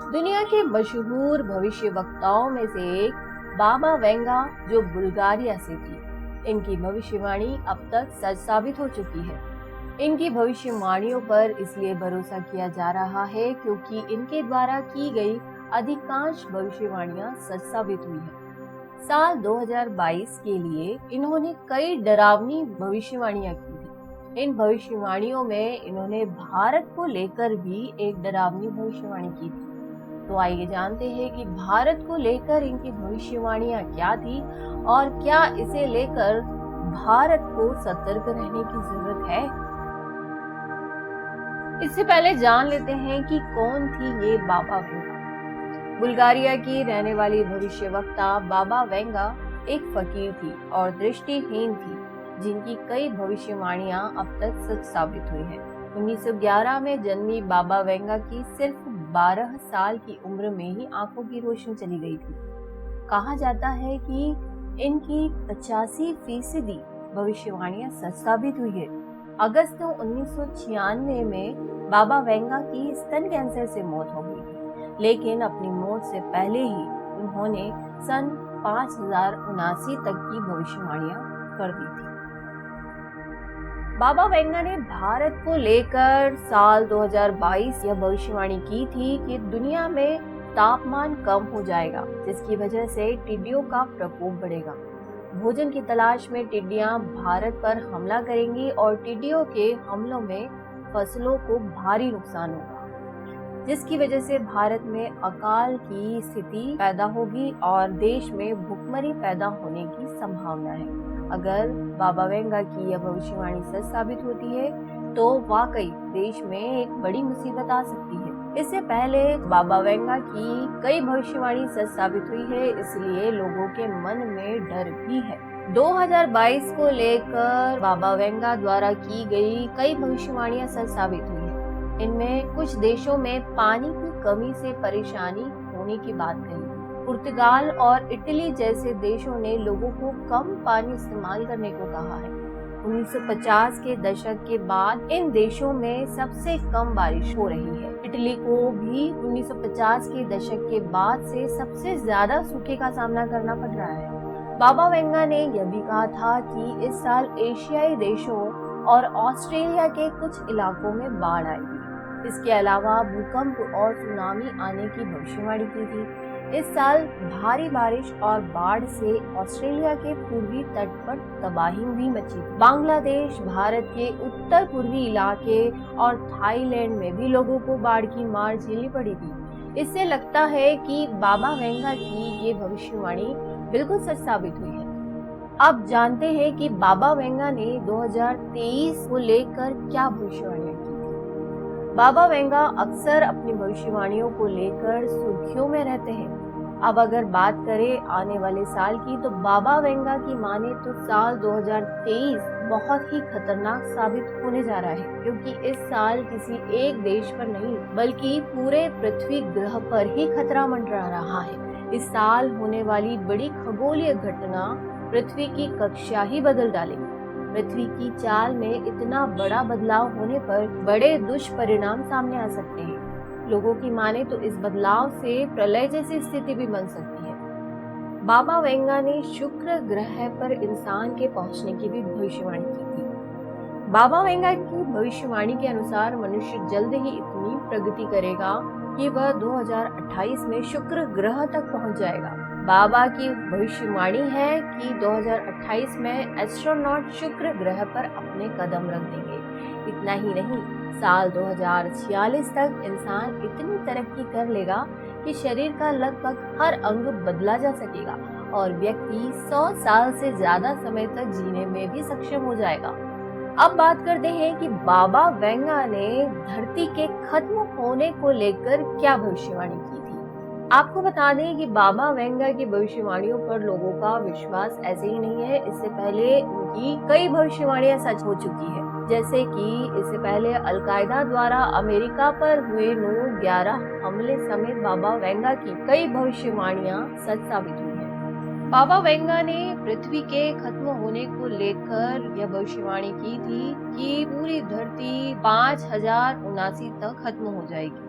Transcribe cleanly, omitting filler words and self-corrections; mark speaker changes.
Speaker 1: दुनिया के मशहूर भविष्यवक्ताओं में से एक बाबा वेंगा, जो बुल्गारिया से थी। इनकी भविष्यवाणी अब तक सच साबित हो चुकी है। इनकी भविष्यवाणियों पर इसलिए भरोसा किया जा रहा है क्योंकि इनके द्वारा की गई अधिकांश भविष्यवाणियां सच साबित हुई है। साल 2022 के लिए इन्होंने कई डरावनी भविष्यवाणियां की थी। इन भविष्यवाणियों में इन्होंने भारत को लेकर भी एक डरावनी भविष्यवाणी की थी। तो आइए जानते हैं कि भारत को लेकर इनकी भविष्यवाणियां क्या थी और क्या इसे लेकर भारत को सतर्क रहने की जरूरत है। इससे पहले जान लेते हैं कि कौन थी ये बाबा वेंगा। बुल्गारिया की रहने वाली भविष्यवक्ता बाबा वेंगा एक फकीर थी और दृष्टिहीन थी, जिनकी कई भविष्यवाणियां अब तक सच साबित हुई है। 1911 में जन्मी बाबा वेंगा की सिर्फ 12 साल की उम्र में ही आंखों की रोशनी चली गई थी। कहा जाता है कि इनकी 85% भविष्यवाणियां सच साबित हुई है। अगस्त 1996 में बाबा वेंगा की स्तन कैंसर से मौत हो गई थी, लेकिन अपनी मौत से पहले ही उन्होंने सन 5079 तक की भविष्यवाणियां कर दी थी। बाबा वेंगा ने भारत को लेकर साल 2022 यह भविष्यवाणी की थी कि दुनिया में तापमान कम हो जाएगा, जिसकी वजह से टिड्डियों का प्रकोप बढ़ेगा। भोजन की तलाश में टिड्डियां भारत पर हमला करेंगी और टिड्डियों के हमलों में फसलों को भारी नुकसान होगा, जिसकी वजह से भारत में अकाल की स्थिति पैदा होगी और देश में भुखमरी पैदा होने की संभावना है। अगर बाबा वेंगा की यह भविष्यवाणी सच साबित होती है तो वाकई देश में एक बड़ी मुसीबत आ सकती है। इससे पहले बाबा वेंगा की कई भविष्यवाणी सच साबित हुई है, इसलिए लोगों के मन में डर भी है। 2022 को लेकर बाबा वेंगा द्वारा की गई कई भविष्यवाणियां सच साबित हुई है। इनमें कुछ देशों में पानी की कमी से परेशानी होने की बात कही। पुर्तगाल और इटली जैसे देशों ने लोगों को कम पानी इस्तेमाल करने को कहा है। 1950 के दशक के बाद इन देशों में सबसे कम बारिश हो रही है। इटली को भी 1950 के दशक के बाद से सबसे ज्यादा सूखे का सामना करना पड़ रहा है। बाबा वेंगा ने यह भी कहा था कि इस साल एशियाई देशों और ऑस्ट्रेलिया के कुछ इलाकों में बाढ़ आएगी। इसके अलावा भूकंप और सुनामी आने की भविष्यवाणी की थी। इस साल भारी बारिश और बाढ़ से ऑस्ट्रेलिया के पूर्वी तट पर तबाही भी मची। बांग्लादेश, भारत के उत्तर पूर्वी इलाके और थाईलैंड में भी लोगों को बाढ़ की मार झेलनी पड़ी थी। इससे लगता है कि बाबा वेंगा की ये भविष्यवाणी बिल्कुल सच साबित हुई है। अब जानते हैं कि बाबा वेंगा ने 2023 को लेकर क्या भविष्यवाणियां की। बाबा वेंगा अक्सर अपनी भविष्यवाणियों को लेकर सुर्खियों में रहते हैं। अब अगर बात करें आने वाले साल की, तो बाबा वेंगा की माने तो साल 2023 बहुत ही खतरनाक साबित होने जा रहा है, क्योंकि इस साल किसी एक देश पर नहीं बल्कि पूरे पृथ्वी ग्रह पर ही खतरा मंडरा रहा है। इस साल होने वाली बड़ी खगोलीय घटना पृथ्वी की कक्षा ही बदल डालेगी। पृथ्वी की चाल में इतना बड़ा बदलाव होने पर बड़े दुष्परिणाम सामने आ सकते हैं। लोगों की माने तो इस बदलाव से प्रलय जैसी स्थिति भी बन सकती है। बाबा वेंगा ने शुक्र ग्रह पर इंसान के पहुंचने की भी भविष्यवाणी की थी। बाबा वेंगा की भविष्यवाणी के अनुसार मनुष्य जल्द ही इतनी प्रगति करेगा कि वह 2028 में शुक्र ग्रह तक पहुंच जाएगा। बाबा की भविष्यवाणी है कि 2028 में एस्ट्रोनॉट शुक्र ग्रह पर अपने कदम रख देंगे। इतना ही नहीं, साल 2046 तक इंसान इतनी तरक्की कर लेगा कि शरीर का लगभग हर अंग बदला जा सकेगा और व्यक्ति 100 साल से ज्यादा समय तक जीने में भी सक्षम हो जाएगा। अब बात करते हैं कि बाबा वेंगा ने धरती के खत्म होने को लेकर क्या भविष्यवाणी की थी। आपको बता दें कि बाबा वेंगा की भविष्यवाणियों पर लोगों का विश्वास ऐसे ही नहीं है। इससे पहले उनकी कई भविष्यवाणियां सच हो चुकी है, जैसे कि इससे पहले अलकायदा द्वारा अमेरिका पर हुए 9/11 हमले समेत बाबा वेंगा की कई भविष्यवाणियां सच साबित हुई है। बाबा वेंगा ने पृथ्वी के खत्म होने को लेकर यह भविष्यवाणी की थी कि पूरी धरती 5079 तक खत्म हो जाएगी।